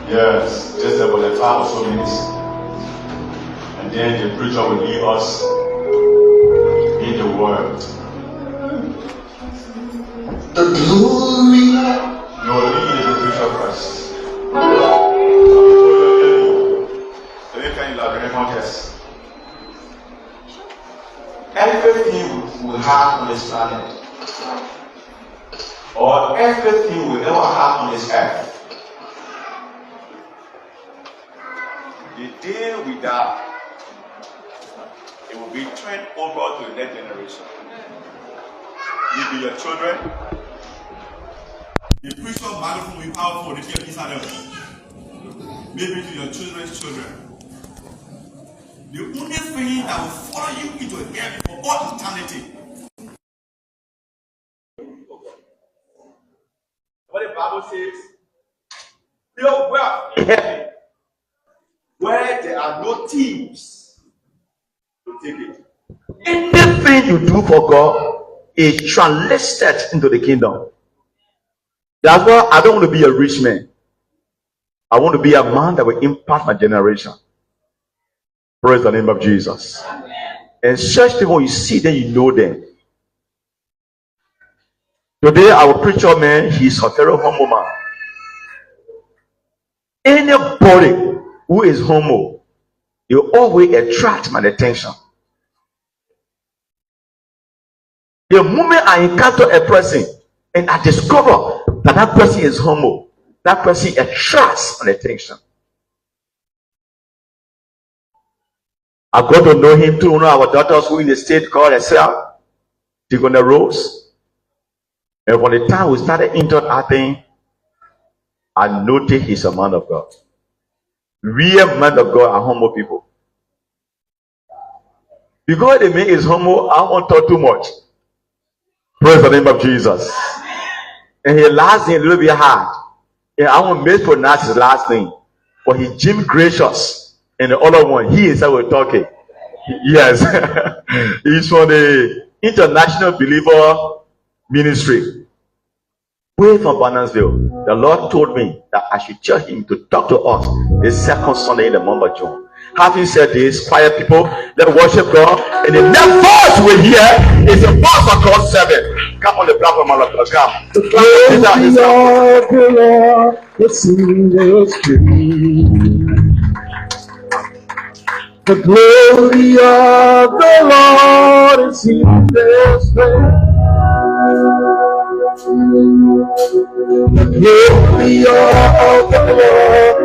Yes, just about a 5 or so minutes. And then the preacher will lead us in the word. The glory. No, let me lead the preacher first. Let me tell you like a contest. Everything we have on this planet, or everything we ever have on this earth, the day we die, it will be turned over to the next generation. Maybe your children. The preacher microphone will be powerful if you're inside of it. Maybe to your children's children. The only thing that will follow you into heaven for all eternity. What the Bible says, build wealth in heaven, where there are no thieves to take it. Anything you do for God is translated into the kingdom. That's why I don't want to be a rich man. I want to be a man that will impact my generation. Praise the name of Jesus. And such people, you see them, you know them. Today, our preacher man, he's a very humble man. Anybody who is humble, you always attract my attention. The moment I encounter a person and I discover that person is humble, that person attracts my attention. I got to know him through one of our daughters who in the state called herself Tigona Rose. And from the time we started interacting, I noticed he's a man of God. Real men of God are humble people. Because the man is humble, I won't talk too much. Praise the name of Jesus. And his last name a little bit hard. And I won't mispronounce his last name. But he's Jim Gracious. And the other one, he is how we're talking. Yes. He's from the International Believer Ministry. Way from Barnesville. The Lord told me that I should tell him to talk to us the second Sunday in the month of June. Having said this, quiet people, let's worship God. And the next voice we hear is a voice of God 7. Come on the platform, my Lord. Come. The glory of the Lord is in the street. The glory of the Lord is in this place. The glory of the Lord.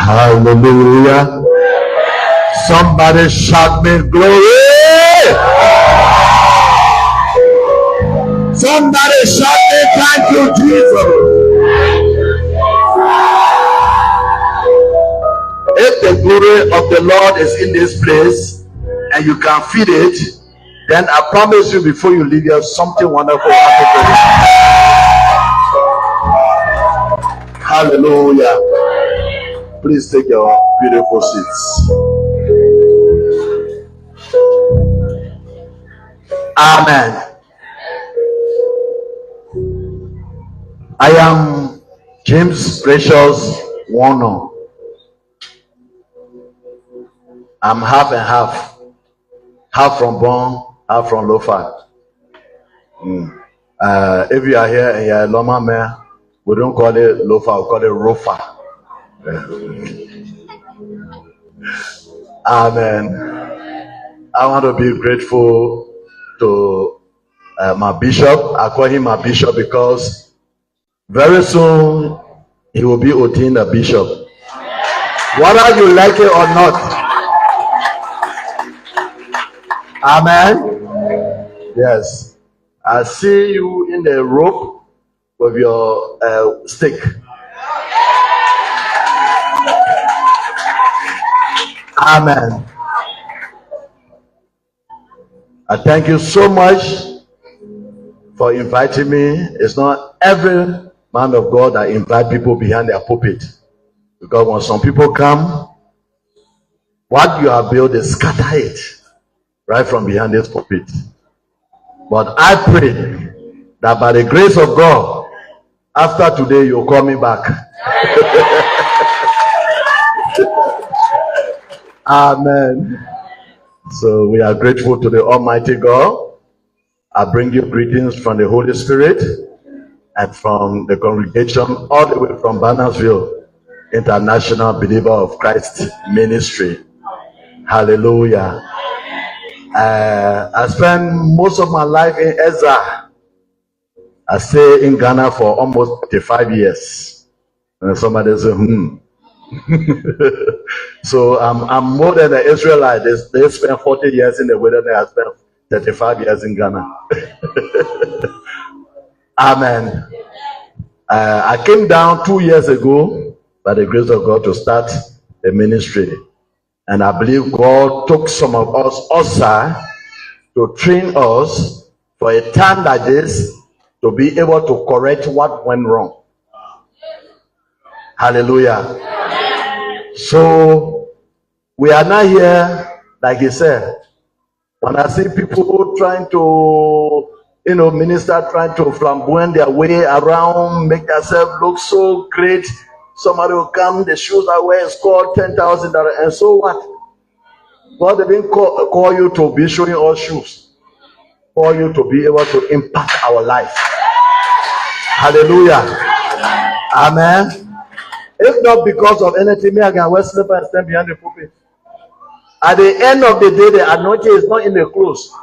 Hallelujah. Somebody shout me glory. Somebody shout me thank you, Jesus. If the glory of the Lord is in this place and you can feel it, then I promise you before you leave here, something wonderful will happen to you. Hallelujah. Please take your beautiful seats. Amen. I am James Precious Warner. I'm half and half. Half from Bon, half from Lofa. If you are here and you're a Loma man, we don't call it Lofa, we call it Rofa. Amen. I want to be grateful to my bishop. I call him my bishop because very soon he will be ordained a bishop. Whether you like it or not. Amen. Yes. I see you in the rope with your stick. Amen. I thank you so much for inviting me. It's not every man of God that invite people behind their pulpit. Because when some people come, what you have built is scatter it right from behind this pulpit. But I pray that by the grace of God, after today, you'll call me back. Amen. So we are grateful to the Almighty God. I bring you greetings from the Holy Spirit and from the congregation all the way from Bannersville International Believer of Christ Ministry. Hallelujah. I spent most of my life in Ezra. I stayed in Ghana for almost 35 years. And somebody said, So I'm more than an Israelite. They spent 40 years in the wilderness. I spent 35 years in Ghana. Amen. I came down 2 years ago by the grace of God to start the ministry. And I believe God took some of us outside to train us for a time like this to be able to correct what went wrong. Hallelujah. So we are not here, like he said. When I see people trying to, minister, trying to flamboyant their way around, make themselves look so great. Somebody will come, the shoes I wear is called $10,000, and so what? God didn't call you to be showing all shoes. Call you to be able to impact our life. Hallelujah. Amen. If not because of anything, me I can wear slipper and stand behind the pulpit. At the end of the day, the anointing is not in the clothes.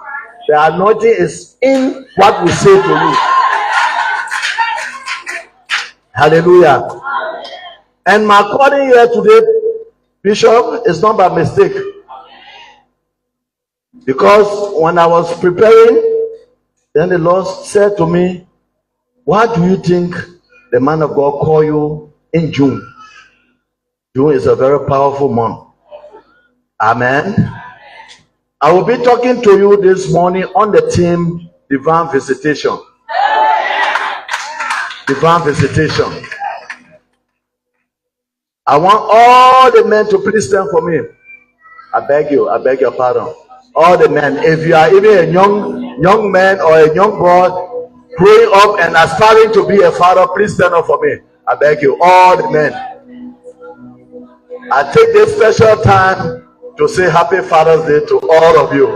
The anointing is in what we say to you. Hallelujah. And my calling here today, Bishop, is not by mistake. Because when I was preparing, then the Lord said to me, what do you think the man of God called you in June? June is a very powerful month. Amen. I will be talking to you this morning on the theme divine visitation. Divine visitation. I want all the men to please stand for me. I beg your pardon. All the men, if you are even a young man or a young boy growing up and aspiring to be a father, please stand up for me. I beg you, all the men. I take this special time to say Happy Father's Day to all of you.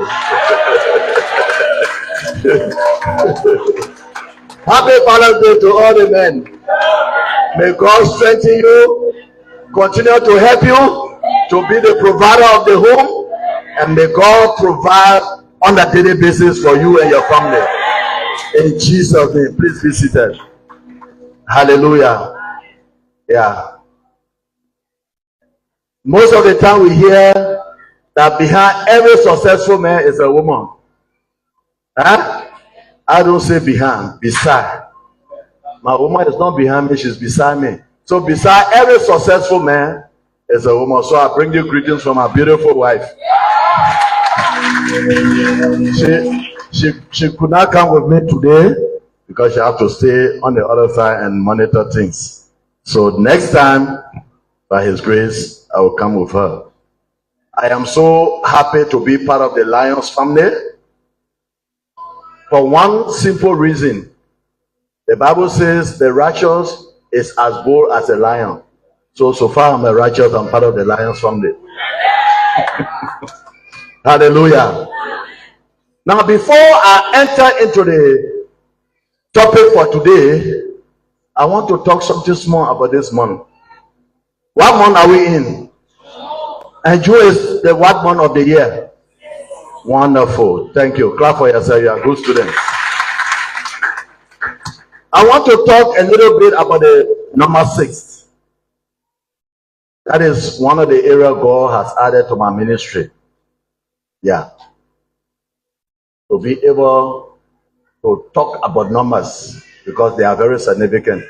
Happy Father's Day to all the men. May God strengthen you, continue to help you to be the provider of the home, and may God provide on a daily basis for you and your family. In Jesus' name, please be seated. Hallelujah. Yeah. Most of the time we hear that behind every successful man is a woman. Huh? I don't say behind, beside. My woman is not behind me, she's beside me. So beside every successful man is a woman. So I bring you greetings from my beautiful wife. She could not come with me today because she have to stay on the other side and monitor things. So next time, by His grace, I will come with her. I am so happy to be part of the Lions family for one simple reason. The Bible says the righteous is as bold as a lion. So far I'm a righteous, I'm part of the Lions family. Hallelujah. Now before I enter into the topic for today, I want to talk something small about this month. What month are we in? And June is the what month of the year? Wonderful. Thank you. Clap for yourself. You are good students. I want to talk a little bit about the number 6. That is one of the areas God has added to my ministry. Yeah. To be able to talk about numbers because they are very significant.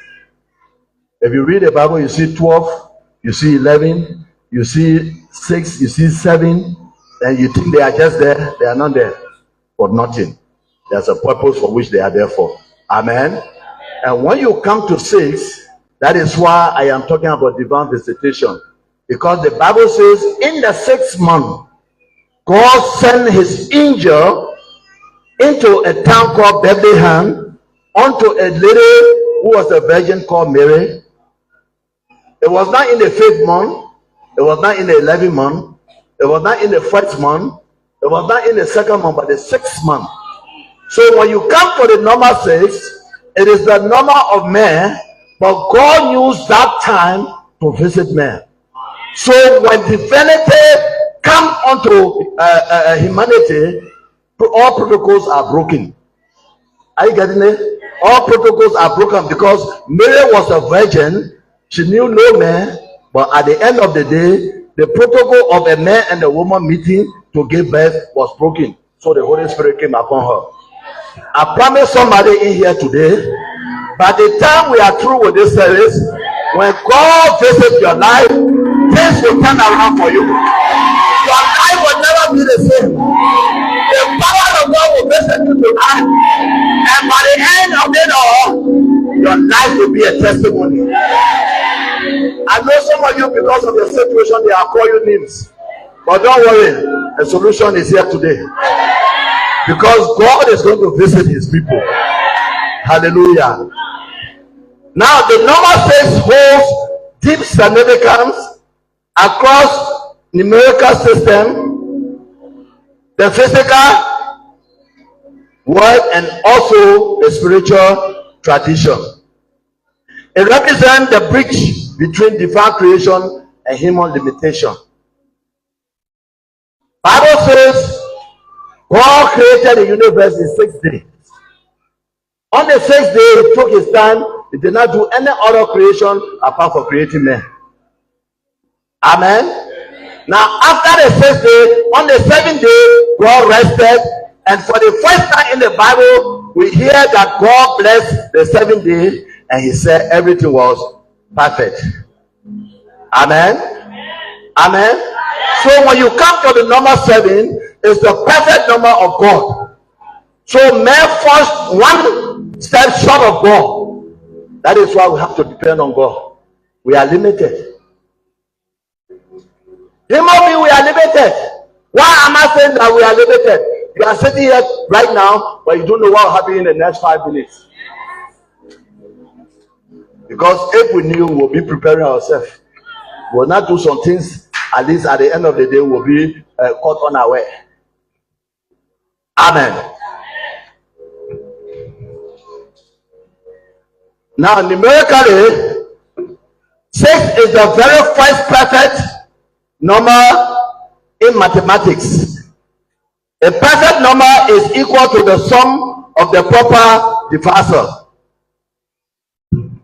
If you read the Bible, you see 12, you see 11, you see 6, you see 7, and you think they are just there. They are not there for nothing. There's a purpose for which they are there for. Amen. And when you come to 6, that is why I am talking about divine visitation. Because the Bible says in the 6th month, God sent His angel into a town called Bethlehem unto a lady who was a virgin called Mary. It was not in the 5th month. It was not in the 11th month. It was not in the 1st month. It was not in the 2nd month, but the 6th month. So when you come to the number 6, it is the number of man, but God used that time to visit man. So when divinity comes onto humanity, all protocols are broken. Are you getting it? All protocols are broken because Mary was a virgin. She knew no man, but at the end of the day, the protocol of a man and a woman meeting to give birth was broken. So the Holy Spirit came upon her. I promise somebody in here today, by the time we are through with this service, when God visits your life, things will turn around for you. Your life will never be the same. The power of God will visit you tonight, and by the end of it all, your life will be a testimony. I know some of you, because of your situation, they are calling you names. But don't worry, the solution is here today. Because God is going to visit His people. Hallelujah. Now the number 6 holds deep significance across numerical system, the physical world, and also the spiritual tradition. It represents the bridge between divine creation and human limitation. Bible says God created the universe in 6 days. On the 6th day, He took His time. He did not do any other creation apart from creating man. Amen. Now, after the 6th day, on the 7th day, God rested. And for the first time in the Bible, we hear that God blessed the 7th day, and He said everything was perfect. Amen. Amen. So when you come to the number 7, it's the perfect number of God. So man falls one step short of God. That is why we have to depend on God. We are limited. Human beings, we are limited. Why am I saying that we are limited? You are sitting here right now, but you don't know what will happen in the next 5 minutes. Because if we knew, we'll be preparing ourselves. We'll not do some things, at least at the end of the day, we'll be caught unaware. Amen. Now, numerically, 6 is the very first perfect number in mathematics. A perfect number is equal to the sum of the proper divisor.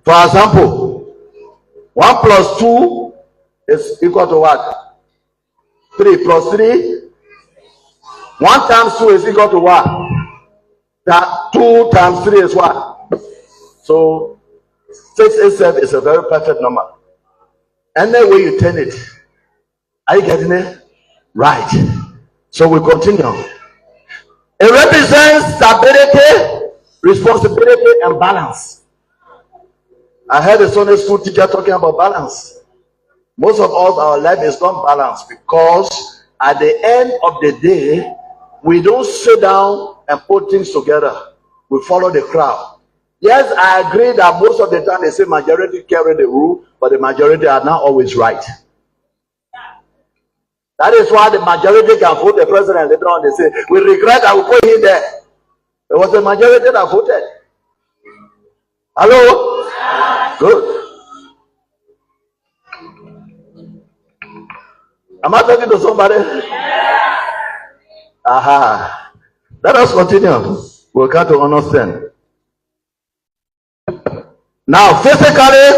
For example, 1 plus 2 is equal to what? 3 plus 3. 1 times 2 is equal to what? That 2 times 3 is what? So 687 is a very perfect number. Any way you turn it, are you getting it? Right. So we continue. It represents stability, responsibility, and balance. I heard a Sunday school teacher talking about balance. Most of us, our life is not balanced because at the end of the day, we don't sit down and put things together. We follow the crowd. Yes, I agree that most of the time they say majority carry the rule, but the majority are not always right. That is why the majority can vote the president. Later on, they say, we regret that we put him there. It was the majority that voted. Hello? Good. Am I talking to somebody? Aha. Let us continue. We'll come to understand. Now, physically,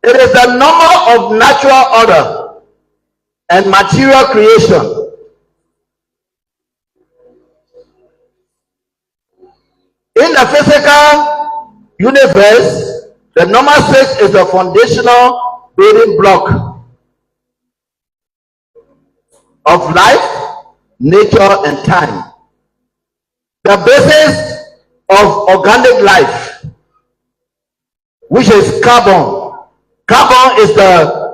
it is the number of natural order and material creation. In the physical universe, the number 6 is the foundational building block of life, nature, and time. The basis of organic life, which is carbon. Carbon is the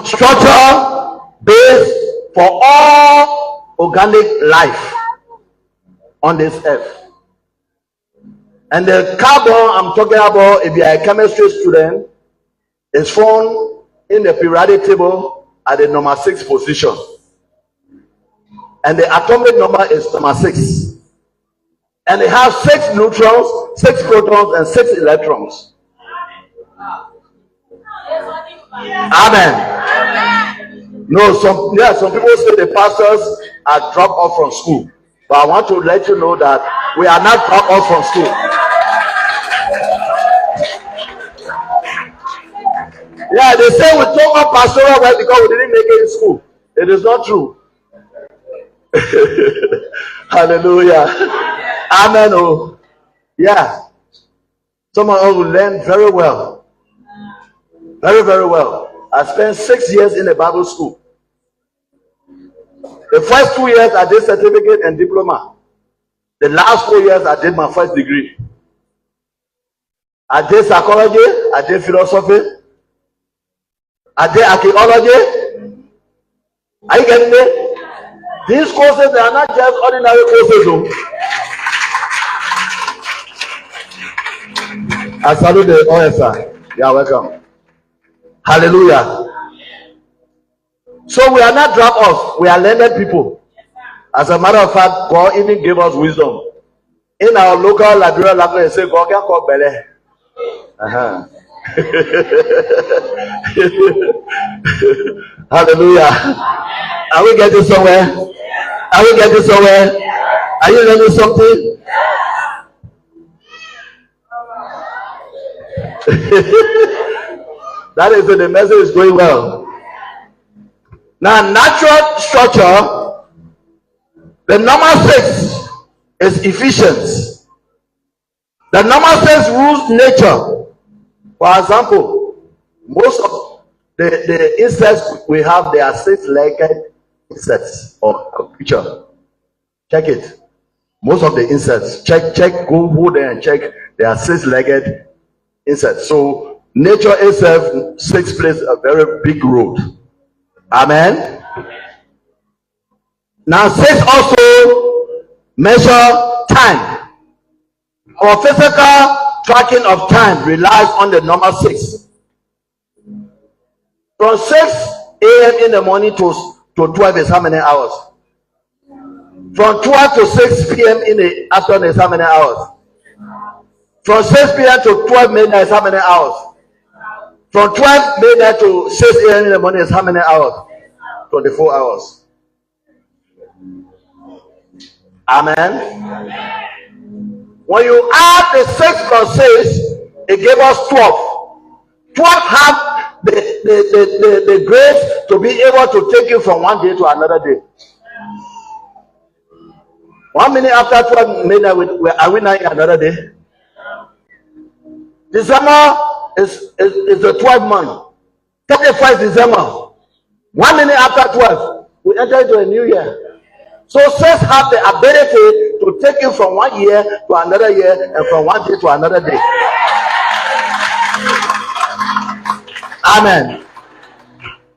structure base for all organic life on this earth. And the carbon I'm talking about, if you are a chemistry student, is found in the periodic table at the number 6 position. And the atomic number is number 6. And it has 6 neutrons, 6 protons, and 6 electrons. Amen. No, some people say the pastors are dropped off from school. But I want to let you know that we are not dropped off from school. Yeah, they say we took up pastoral work because we didn't make it in school. It is not true. Hallelujah. Amen. Oh, yeah. Some of us will learn very well. Very, very well. I spent 6 years in a Bible school. The first 2 years I did certificate and diploma. The last 4 years I did my first degree. I did psychology, I did philosophy, I did archaeology. Are you getting it? These courses, they are not just ordinary courses. Though. I salute the OSI. You are welcome. Hallelujah. So we are not drop off. We are learned people. As a matter of fact, God even gave us wisdom. In our local Liberian language, they say God can call Bele. Hallelujah. Are we getting somewhere? Are we getting somewhere? Are you learning something? That is when the message is going well. Now, natural structure, the number 6 is efficient. The number 6 rules nature. For example, most of the insects we have, they are 6-legged insects or creature. Check it. Most of the insects, go there and check. They are 6-legged insects. So nature itself 6 plays a very big role. Amen. Now 6 also measure time. Our physical tracking of time relies on the number 6. From 6 a.m. in the morning to 12 is how many hours? From 12 to 6 p.m. in the afternoon is how many hours? From 6 p.m. to 12 midnight is how many hours? From 12 midnight to 6 a.m. in the morning is how many hours? 24 hours. Amen. When you add the 6 plus 6, it gave us 12. 12 have the grace to be able to take you from one day to another day. 1 minute after 12 midnight, are we now in another day? December is the 12th month. 31st December. 1 minute after 12, we enter into a new year. So saints have the ability to take you from 1 year to another year and from one day to another day. Amen.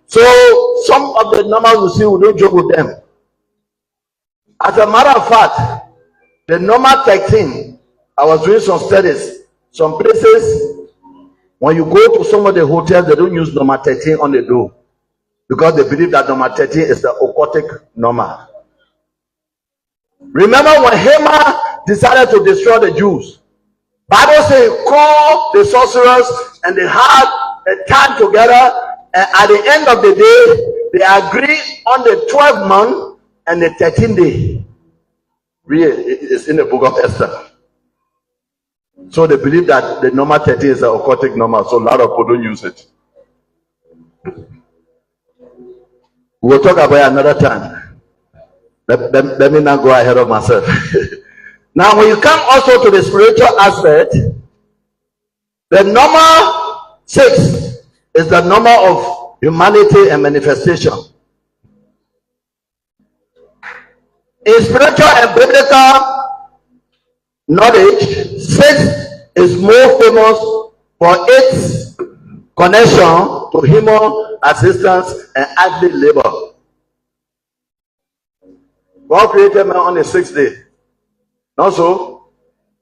So some of the numbers you see, we don't joke with them. As a matter of fact, the number 13, I was doing some studies. Some places, when you go to some of the hotels, they don't use number 13 on the door because they believe that number 13 is the occultic number. Remember when Haman decided to destroy the Jews? Bible says he called the sorcerers and they had a time together, and at the end of the day, they agreed on the 12th month and the 13th day. Read it's in the book of Esther. So they believe that the number 13 is an occultic number, so a lot of people don't use it. We'll talk about it another time. Let me not go ahead of myself. Now, when you come also to the spiritual aspect, the number 6 is the number of humanity and manifestation. In spiritual and biblical knowledge, 6 is more famous for its connection to human assistance and active labor. God created man on the 6th day. Not so?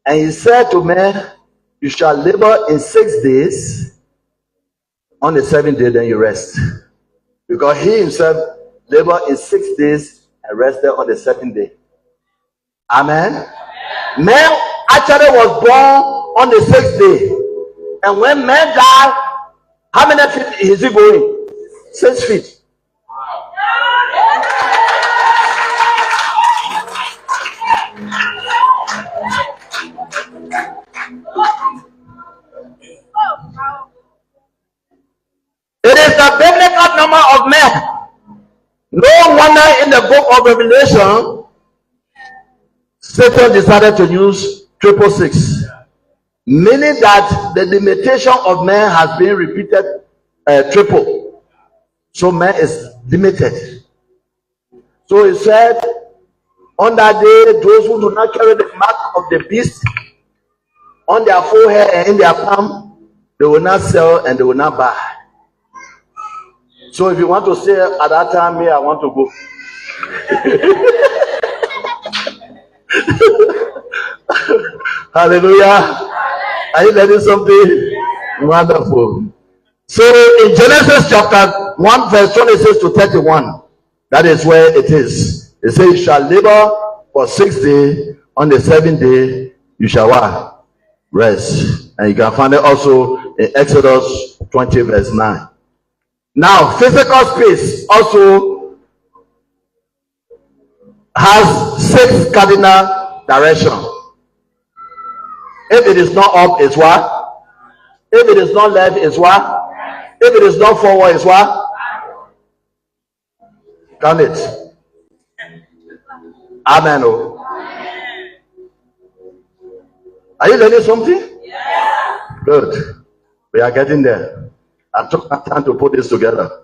And he said to man, you shall labor in 6 days. On the 7th day, then you rest. Because he himself labored in 6 days and rested on the 7th day. Amen. Man actually was born on the 6th day. And when man died, how many feet is he going? 6 feet. It is the biblical number of men. No wonder in the book of Revelation, Satan decided to use 666, meaning that the limitation of man has been repeated triple. So man is limited. So he said, on that day, those who do not carry the mark of the beast on their forehead and in their palm, they will not sell and they will not buy. So if you want to say at that time, me, I want to go. Hallelujah. Are you learning something? Wonderful. So in Genesis chapter 1, verse 26 to 31, that is where it is. It says, you shall labor for 6 days, on the 7th day you shall what? Rest. And you can find it also in Exodus 20 verse 9. Now, physical space also has 6 cardinal directions. If it is not up, it's what? If it is not left, it's what? If it is not forward, it's what? Count it. Amen. Oh. Are you learning something? Yeah. Good. We are getting there. I took my time to put this together.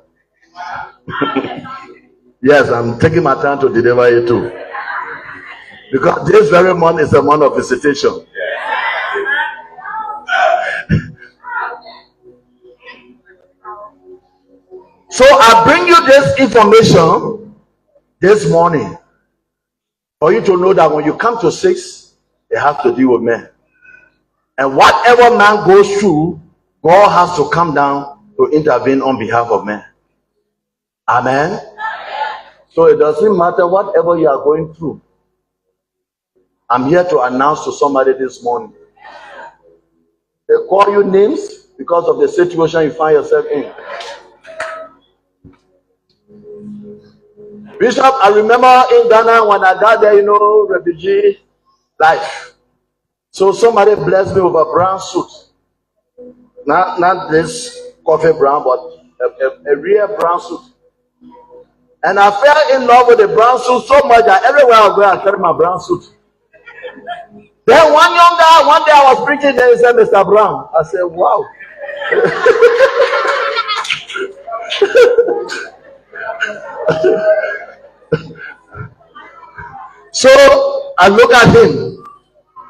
Yes, I'm taking my time to deliver it too. Because this very month is a month of visitation. So I bring you this information this morning for you to know that when you come to 6, you have to deal with men. And whatever man goes through, God has to come down to intervene on behalf of men. Amen. So it doesn't matter whatever you are going through. I'm here to announce to somebody this morning. They call you names because of the situation you find yourself in. Bishop, I remember in Ghana when I got there, refugee life. So somebody blessed me with a brown suit. Not this coffee brown, but a real brown suit. And I fell in love with the brown suit so much that everywhere I go, I carry my brown suit. Then one young guy, one day I was preaching, then he said, Mr. Brown. I said, wow. So I look at him.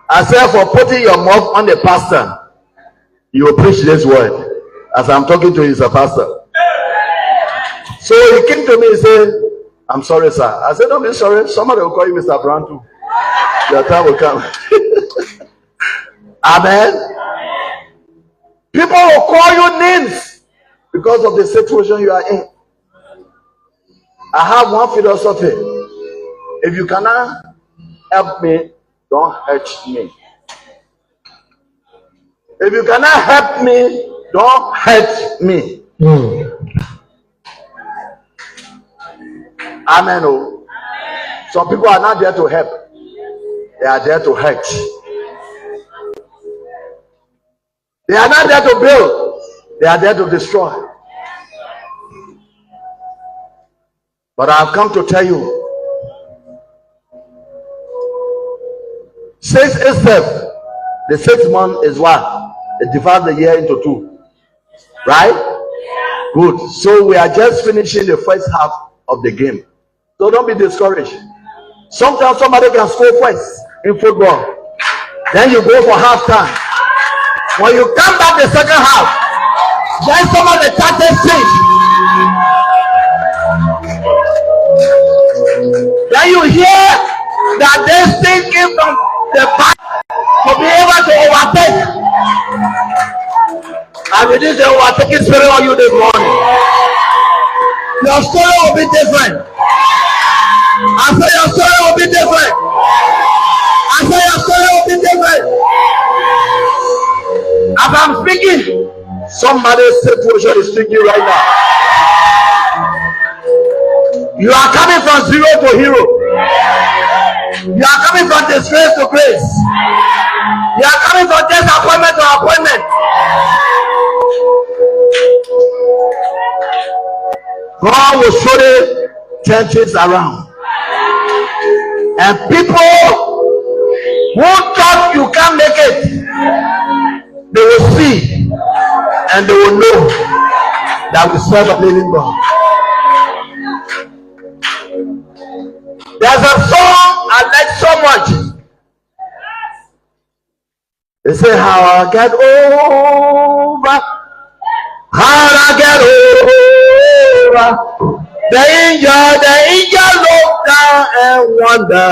I said, for putting your mouth on the pastor, you will preach this word. As I'm talking to you, he's a pastor. So he came to me and said, I'm sorry, sir. I said, don't be sorry. Somebody will call you Mr. Brown too. Your time will come. Amen. People will call you names because of the situation you are in. I have one philosophy. If you cannot help me, don't hurt me. If you cannot help me, don't hurt me. Amen. Oh. Some people are not there to help. They are there to hurt. They are not there to build. They are there to destroy. But I have come to tell you, 6 itself, the 6th month is what? It divides the year into 2. Right? Good. So we are just finishing the first half of the game. So don't be discouraged. Sometimes somebody can score first in football. Then you go for half time. When you come back the second half, then some of the tactics change. Then you hear that they still came from the back to be able to overtake. And with this overtaking spirit on you this morning, your story will be different. I say your story will be different. I say your story will be different. As I'm speaking, somebody's situation is speaking right now. You are coming from zero to hero. You are coming from disgrace to grace. You are coming from disappointment to appointment. God will surely turn things around. And people who thought you can't make it, they will see and they will know that we serve a living God. There's a song I like so much. They say, how I get over, how I get over. The angel look down and wonder.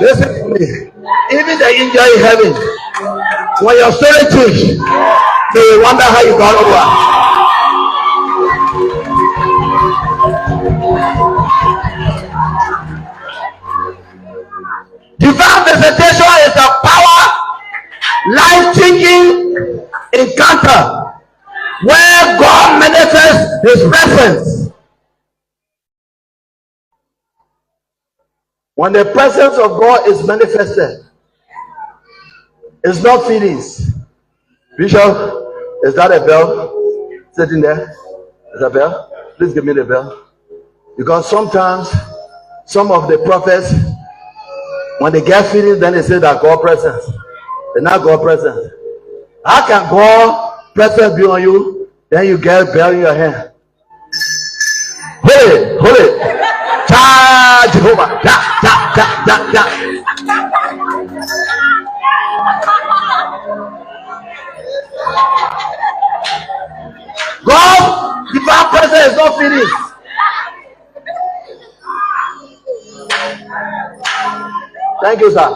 Listen to me. Even the angel in heaven, when your story changes, they will wonder how you got over. Divine visitation is a power, life-changing encounter where God manifests His presence. When the presence of God is manifested, it's not feelings. Bishop, is that a bell sitting there? Is a bell? Please give me the bell. Because sometimes some of the prophets, when they get feelings, then they say that God presence. They're not God presence. How can God presence be on you? Then you get a bell in your hand. Hold it, hold it. Charge Jehovah. Da, da, da, da, da. God, divine presence is not finished. Thank you, sir.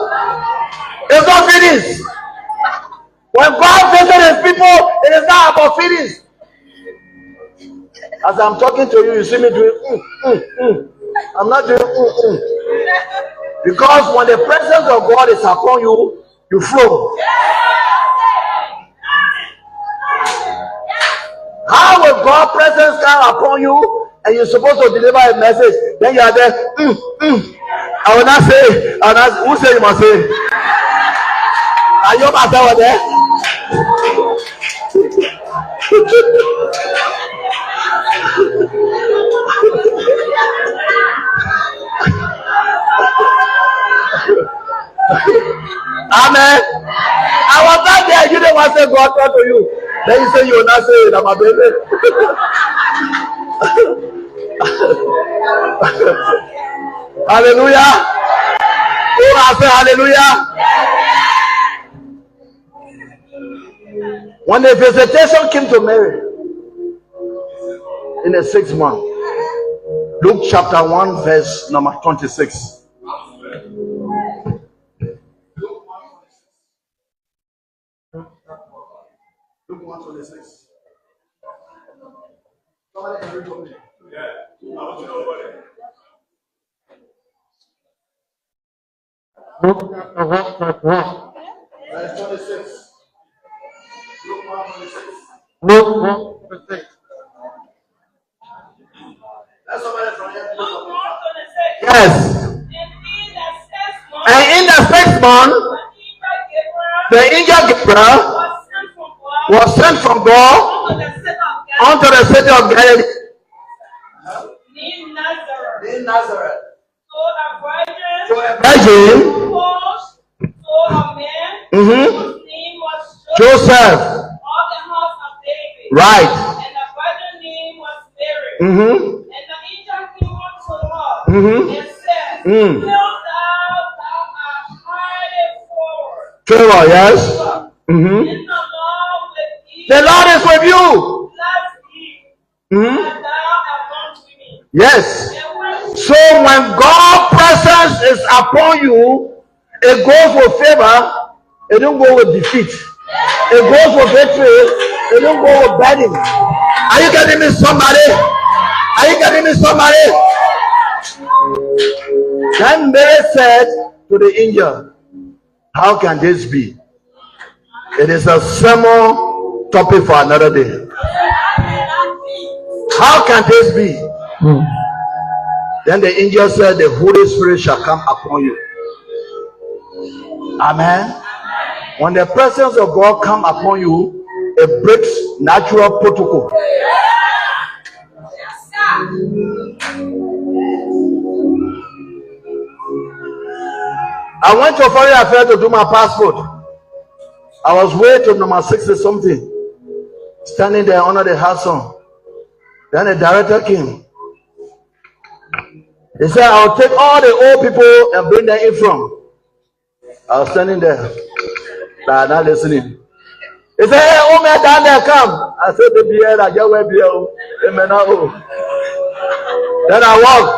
It's not finished. When God visits His people, it is not about feelings. As I'm talking to you, you see me doing I'm not doing Because when the presence of God is upon you, you flow. How will God's presence come upon you and you're supposed to deliver a message? Then you are there. I will not say. Who say you must say? Are you master over there? someone say God talk to you, then you say you will not say it, I'm a baby. Hallelujah. Oh, I say hallelujah. When the visitation came to Mary in the 6th month, Luke chapter 1 verse number 26. Luke 1:26. Somebody can read for me. Yeah, I want to know about it. Verse 26. Luke 1:26. Luke 1:26. That's somebody from here. Yes. And in the 6th month, the angel Gabriel was sent from God unto the city of Galilee. In Nazareth. To a virgin. Joseph. Right. And the virgin name was Mary. And the angel came unto her and said, Hail thou art highly favored. Favor, yes. And the Lord with thee. The Lord is with you. Blessed thee, and thou among women. Yes. So when God's presence is upon you, it goes with favor, it don't go with defeat. It goes with victory, it don't go with burden. Are you getting me, somebody? Are you getting me, somebody? Then Mary said to the angel, how can this be? It is a sermon topic for another day. How can this be? Then the angel said, the Holy Spirit shall come upon you. Amen. When the presence of God come upon you, it breaks natural protocol. I went to Foreign Affairs to do my passport. I was way to number 60 something, standing there under the Hudson. Then the director came. He said, I'll take all the old people and bring them in from. I was standing there, but not listening. He said, hey, old man down there, come. I said, the beer, I just wear beer. Amen. Then I walked.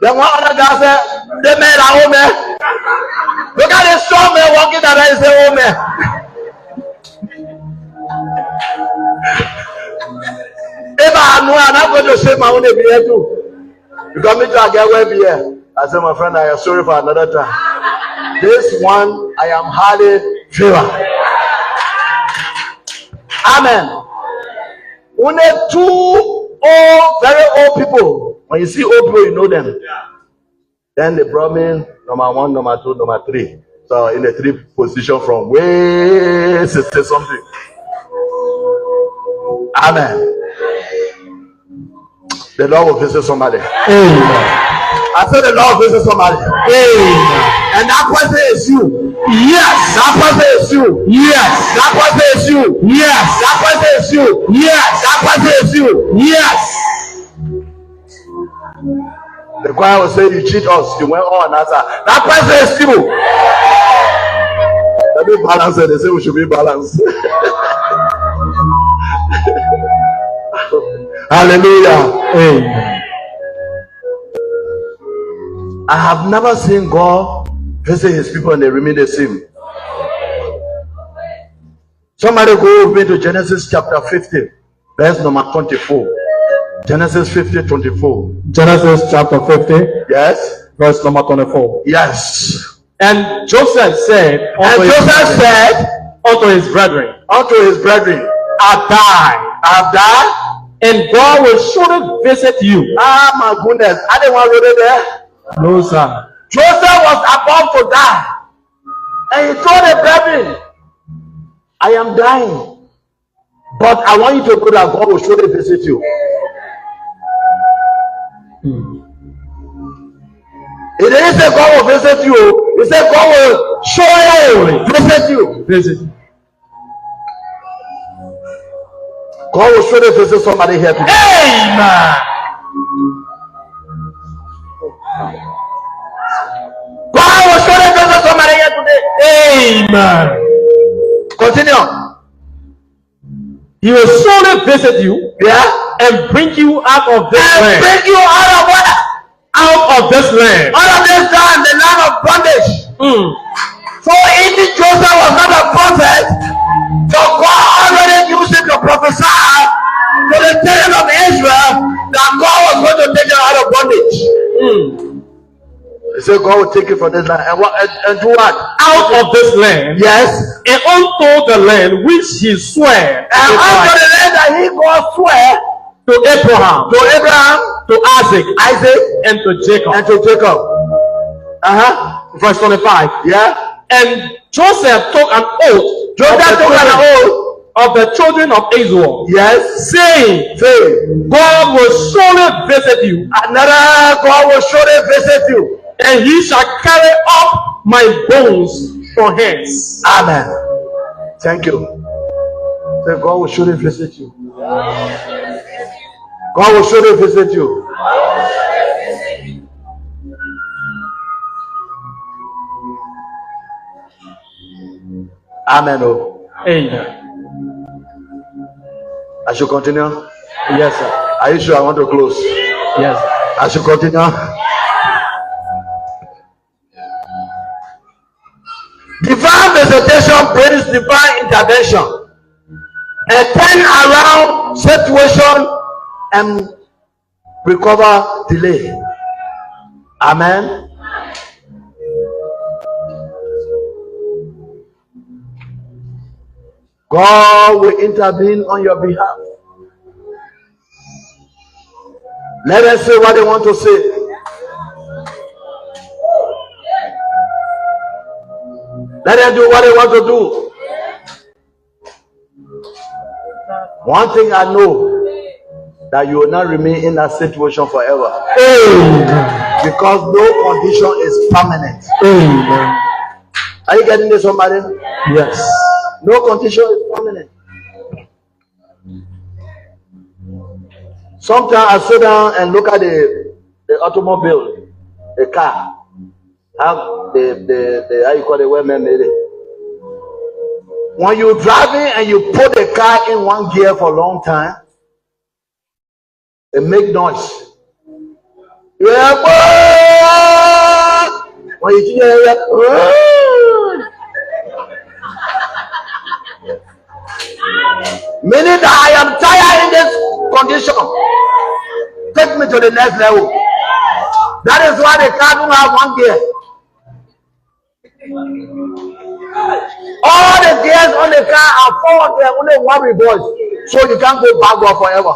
Then one other guy said, they made an old man. Look at this strong man walking down there and say, old man. If I know, I'm not going to shave my own beer too. Because me too, I get wear beer. I said, my friend, I am sorry for another time. This one, I am highly favored. Amen. Only 2 old, very old people. When you see old people, you know them. Then they brought me number 1, number 2, number 3. So in the 3 position from way 60 something. Amen. The Lord will visit somebody. Amen. I said the Lord will visit somebody. Amen. And that person is you. Yes. That person is you. Yes. That person is you. Yes. That person is you. Yes. That person is you. Yes. The choir will say, you cheat us. You went on and answer. That person is you. Let me balance it. They say we should be balanced. Hallelujah. Amen. I have never seen God visit his people and they remain the same. Somebody go with me to Genesis chapter 50, verse number 24. Genesis 50:24. Genesis chapter 50, Yes. verse number 24. Yes. And Joseph said And Joseph said unto his brethren, unto his brethren, Abide, Abide, and God will surely visit you. ah my goodness, I didn't want to read it there. No, sir. Joseph was about to die. And he told the brethren, I am dying. But I want you to know that God will surely visit you. He didn't say God will visit you. He said God will surely visit you. Visit. God will surely visit somebody here today. Amen. God will surely visit somebody here today. Amen. Continue. He will surely visit you, Yeah. and bring you out of this And land. bring you out of what? Out of this land. Out of this land, the land of bondage. So even Joseph was not a prophet, so God already used him to prophesy to the children of Israel that God was going to take them out of bondage. He said God will take you from this land and what and do what? Out of this land. Yes. And unto the land which he sware And unto the land that he God swear to Abraham, to Abraham, to Isaac, and to Jacob. to Jacob. Verse 25. Yeah. And Joseph took an oath. Joseph took an oath of the children of Israel, Yes. saying, God will surely visit you, Another God will surely visit you. and he shall carry up my bones from hence. Amen. Thank you. Say God will surely visit you. God will surely visit you. Amen. Oh. Amen. I should continue. Yes, sir. Are you sure I want to close? Yes, sir. I should continue. Divine visitation brings divine intervention. A turn around situation and recover delay. Amen. God will intervene on your behalf. Let them say what they want to say. Let them do what they want to do. One thing I know, that you will not remain in that situation forever. Amen. Because no condition is permanent. Amen. Are you getting this, somebody? Yes. No condition is permanent. Sometimes I sit down and look at the automobile, the car. How the how you call it, where man made it. When you're driving and you put the car in one gear for a long time, it make noise. Yeah, when you hear that, meaning that I am tired in this condition. Take me to the next level. That is why the car don't have one gear. All the gears on the car are four, there only one reverse, so you can't go backward forever.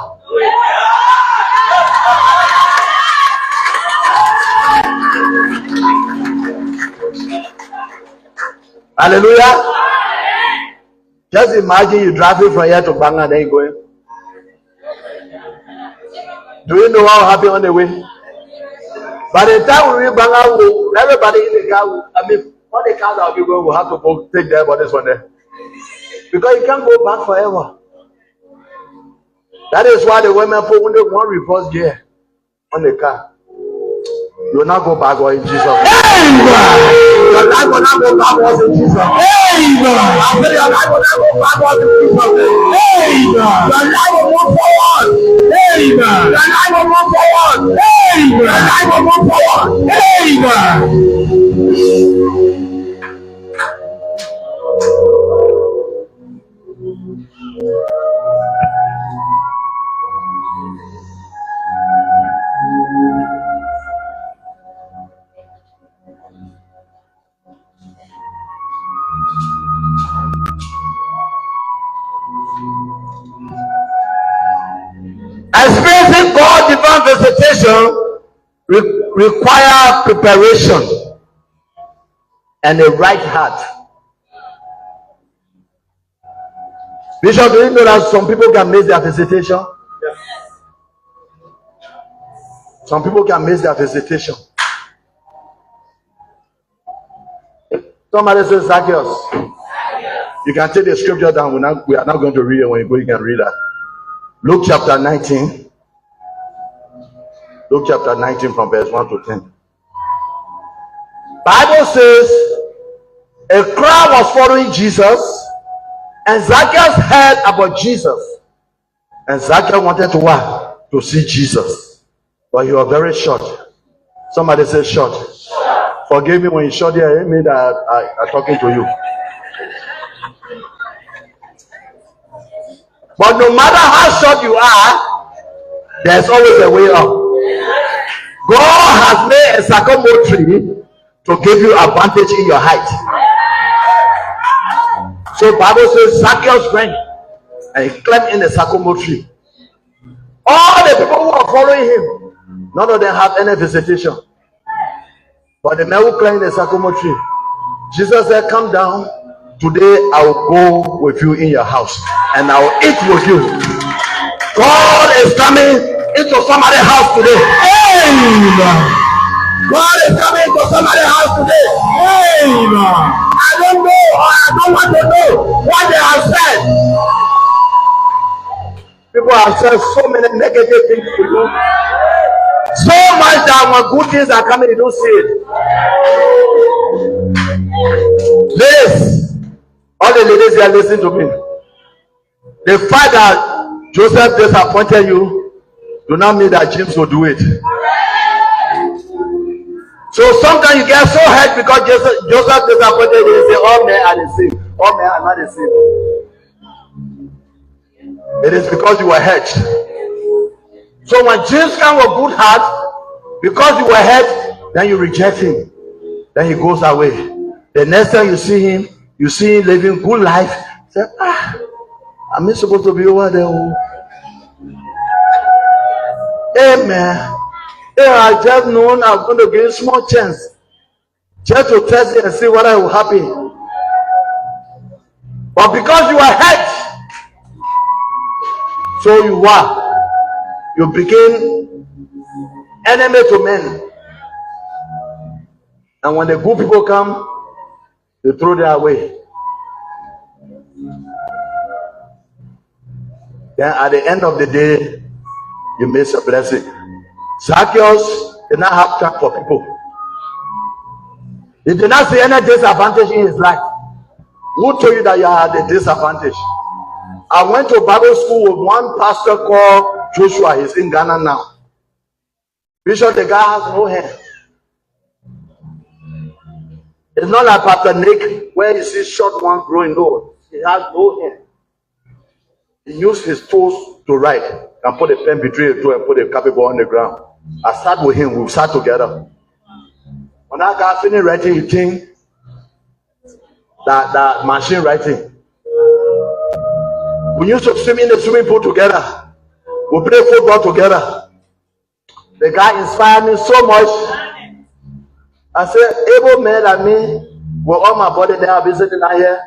Hallelujah. Just imagine you driving from here to Banga and then you going. Do you know what will happen on the way? By the time we reach Banga, everybody in the car, all the cars that will be going will have to go take their bodies from there. Because you can't go back forever. That is why the women put only one reverse gear on the car. You will not go backward in Jesus' name. Your life will not go backwards in Jesus' name. I said your life will not go backwards in Jesus' name. Your life will move forward. Your life will move forward. Your life will move forward. Experiencing God's divine visitation require preparation and a right heart. Bishop, do you know that some people can miss their visitation? Yes. Some people can miss their visitation. Somebody says, Zacchaeus, you can take the scripture down. We are not going to read it. When you go, you can read that. Luke chapter 19. Luke chapter 19 from verse 1 to 10. Bible says a crowd was following Jesus, and Zacchaeus heard about Jesus. And Zacchaeus wanted to what? To see Jesus. But he was very short. Somebody say short. Forgive me when you short here. It means that I'm talking to you. But no matter how short you are, there's always a way up. God has made a sycamore tree to give you advantage in your height. So Bible says Zacchaeus went and he climbed in the sycamore tree. All the people who are following him, none of them have any visitation. But the man who climbed the sycamore tree, Jesus said, come down. Today I will go with you in your house and I will eat with you. God is coming into somebody's house today. Amen. God is coming into somebody's house today. Amen. I don't know, I don't want to know what they have said. People have said so many negative things to you. So much that when good things are coming, you don't see it. Ladies, all the ladies here, listen to me. The fact that Joseph disappointed you do not mean that James will do it. So sometimes you get so hurt because Joseph disappointed you. You say all men are the same. All men are not the same. It is because you were hurt. So when James comes with good heart, because you were hurt, then you reject him. Then he goes away. The next time you see him living good life. Say, am I supposed to be over there? Amen. I just known I'm going to give a small chance just to test it and see what will happen. But because you are hurt, so you became enemy to men. And when the good people come, they throw their away. Then at the end of the day, you miss a blessing. Zacchaeus did not have time for people. He did not see any disadvantage in his life. Who told you that you had a disadvantage? I went to Bible school with one pastor called Joshua. He's in Ghana now. Bishop, the guy has no hair. It's not like Pastor Nick, where you see short one growing. No, he has no hair. He used his toes to write and put a pen between the two and put a copyboard on the ground. I sat with him, we sat together. When that guy finished writing, you think that machine writing. We used to swim in the swimming pool together. We play football together. The guy inspired me so much. I said, able men like me, with all my body there, I'll be sitting out here.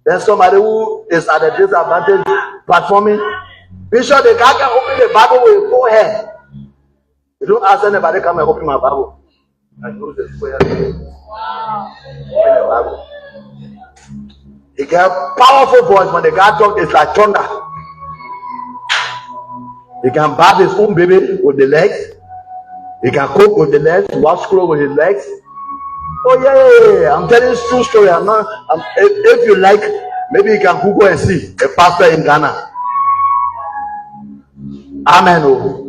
Then somebody who is at a disadvantage performing. Bishop, the guy can open the Bible with his full head. You don't ask anybody come and open my Bible. I use the square. Wow. Open the Bible. He got powerful voice. When the guy talks, it's like thunder. He can bath his own baby with the legs. He can cook with the legs, wash clothes with his legs. Oh yeah. I'm telling you a true story. If you like, maybe you can Google and see a pastor in Ghana. Amen. Oh.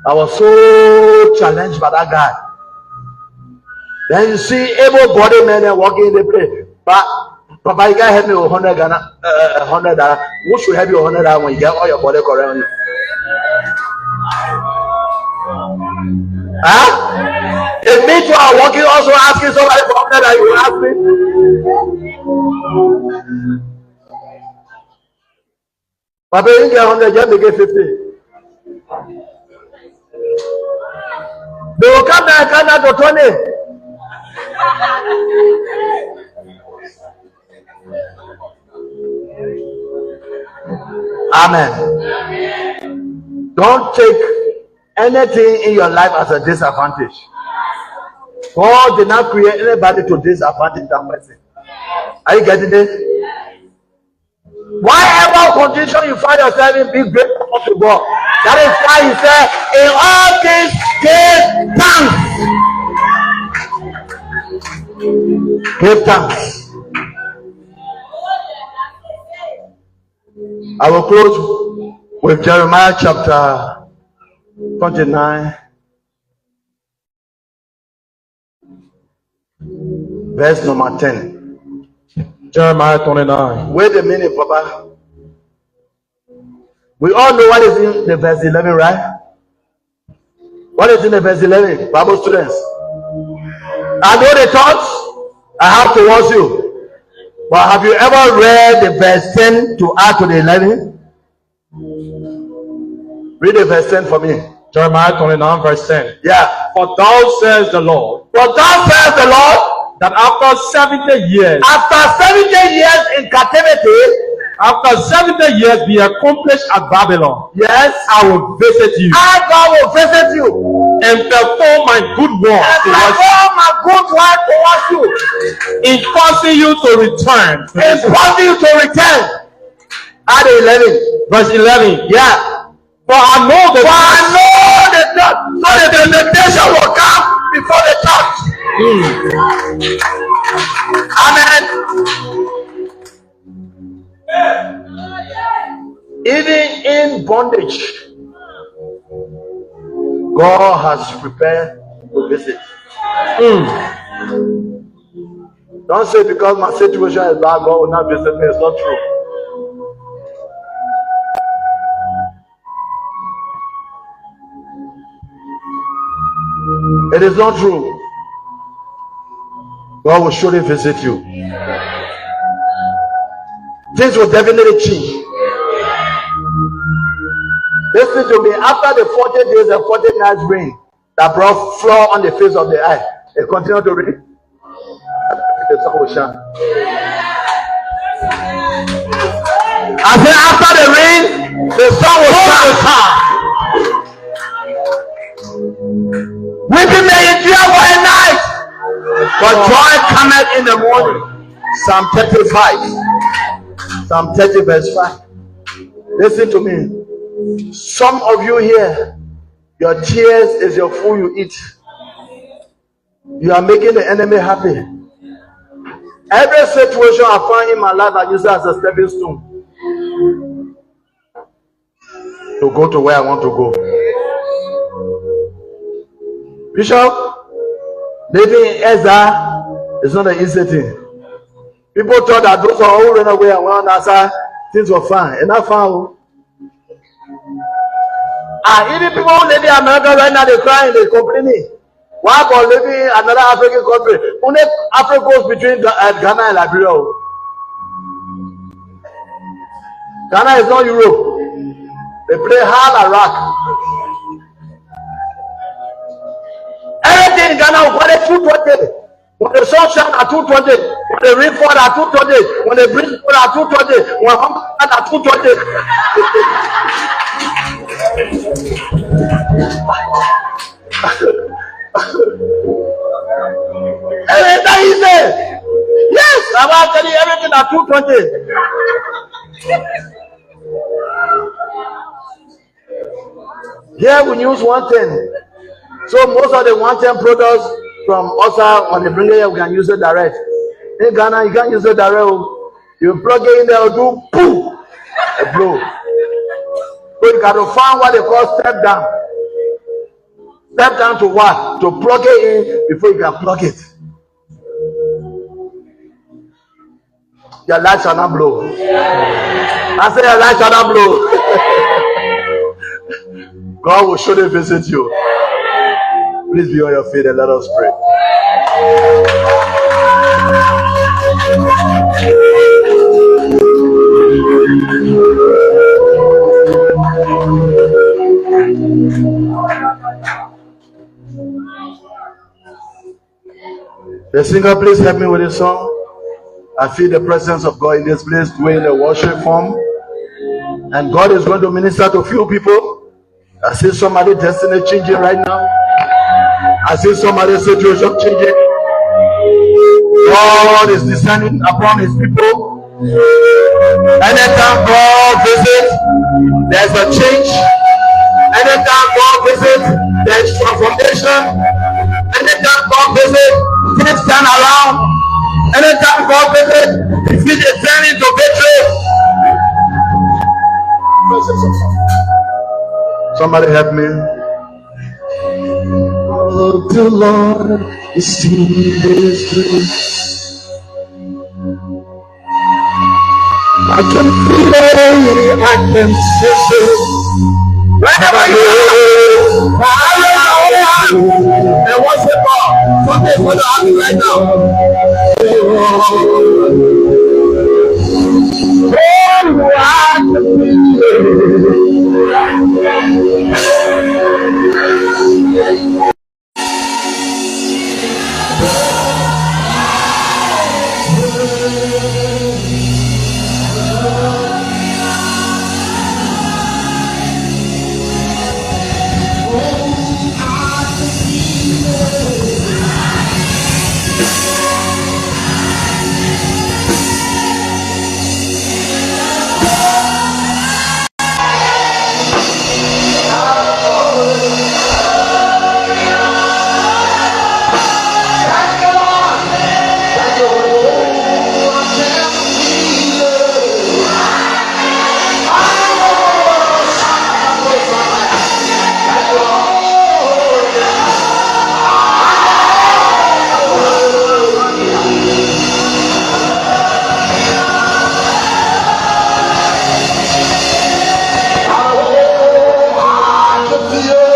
I was so challenged by that guy. Then you see able-bodied men walking in the place. But Papa, you can't help me with $100. Who should help you with $100 when you get all your body correct on you? Huh? If me too are walking also asking somebody for $100, you will ask me. Papa, you get 100, just get 50. They will come down and come down to 20. Amen. Don't take anything in your life as a disadvantage. God did not create anybody to disadvantage that person. Are you getting it? Whatever condition you find yourself in, be grateful to God. That is why he said, in all things give thanks. Give thanks. I will close with Jeremiah chapter 29, verse number 10. Jeremiah 29. Wait a minute, Papa. We all know what is in the verse 11, right? What is in the verse 11, Bible students? I know the thoughts I have towards you. But have you ever read the verse 10 to add to the 11? Read the verse 10 for me. Jeremiah 29 verse 10. Yeah. For thou says the Lord, that after 70 years, after 70 years in captivity, after 70 years be accomplished at Babylon, yes, I will visit you I God will visit you and perform my good work and towards perform my good work towards you, in causing you to return. and causing you to return. At 11, Verse 11. yeah. For I know the So the temptation will come before the touch. Amen. Even in bondage, God has prepared to visit. Don't say because my situation is bad, God will not visit me. It's not true. It is not true. God will surely visit you. Things will definitely change. Listen to me. After the 40 days and 40 nights rain that brought flood on the face of the earth, it continued to rain. The sun will shine. I said, after the rain, the sun will shine. Weeping may endure for a night, but joy cometh in the morning. Psalm 35. Psalm 30 verse 5. Listen to me. Some of you here, your tears is your food you eat. You are making the enemy happy. Every situation I find in my life, I use it as a stepping stone to go to where I want to go. Bishop, living in Ezra is not an easy thing. People thought that those are all ran away and went outside, things were fine. And not fine. Even people who live in America right now, they're crying, they're complaining. Why about living in another African country? Only Africa goes between Ghana and Liberia. Ghana is not Europe. They play hard Iraq. Everything in Ghana will at 220. When the sun shines at 220, when the rain falls at 220, when the breeze falls at 220, when hunger at 220. Everything he said. Yes, I'm about telling you everything at 220. Here we use 110. So most of the 110 products from outside, when they bring it here, we can use it direct. In Ghana, you can't use it direct. You plug it in there, do poof, a blow. So you got to find what they call step down. Step down to what? To plug it in before you can plug it. Your light shall not blow. I say your light shall not blow. God will surely visit you. Please be on your feet and let us pray. The singer, please help me with this song. I feel the presence of God in this place, doing the worship form. And God is going to minister to a few people. I see somebody destiny changing right now. I see somebody's situation changing. God is descending upon his people. Anytime God visits, there's a change. Anytime God visits, there's transformation. Anytime God visits, things turn around. Anytime God visits, defeat is turned into victory. Somebody help me. Oh, the Lord is in this place. I can feel it, I can sense it. Whenever you are, and what's it for? Something's going to happen right now. Oh, I can feel it.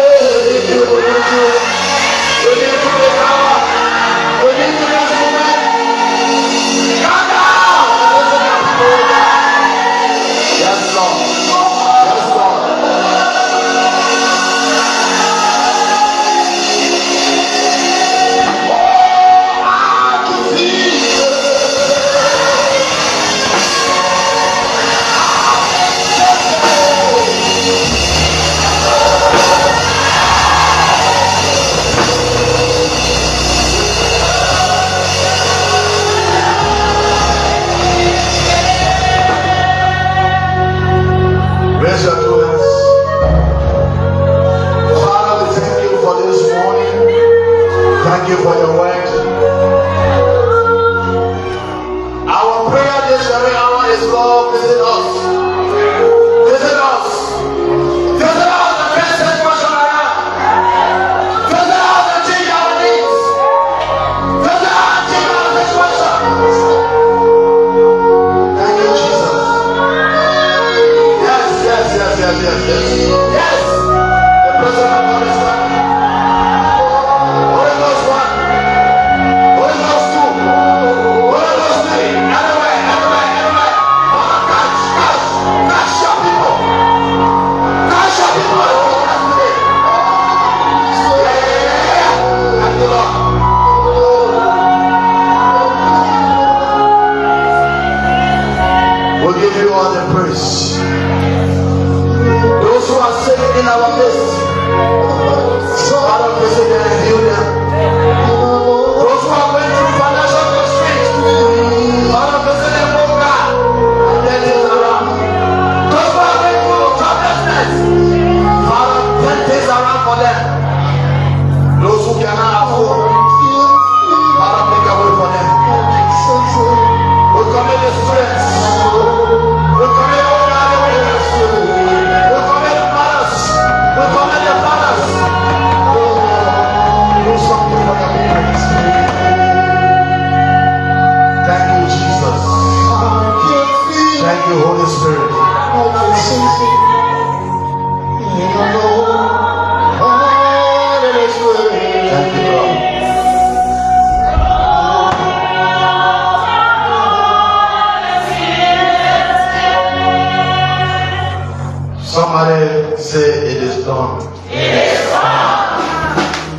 Somebody say it is done. It is done.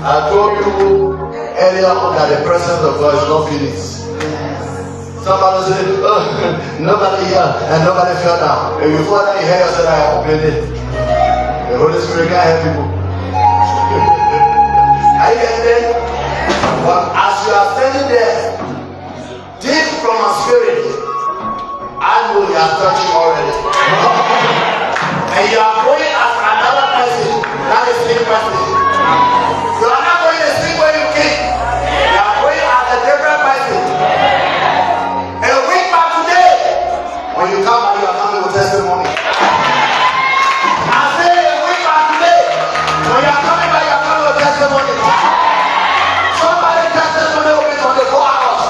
I told you earlier on that the presence of God is not finished. Somebody said, oh, nobody here and nobody fell down. And before that you hear yourself that I am complaining. The Holy Spirit can't help people. Are you getting it? But as you are standing there, deep from our spirit, I know you are touching already. And you are going as another person, not the same person. You are not going the same way you came. You are going as a different person. And a week back today, when you come back, you are coming with testimony. I say a week back today, when you are coming back, you are coming with testimony. Somebody testimony will be 24 hours.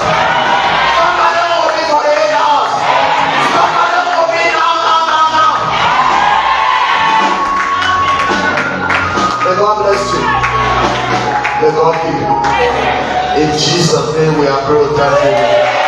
Somebody will be 48 hours. Somebody will be now. May God bless you. May God keep you. In Jesus' name we are praying.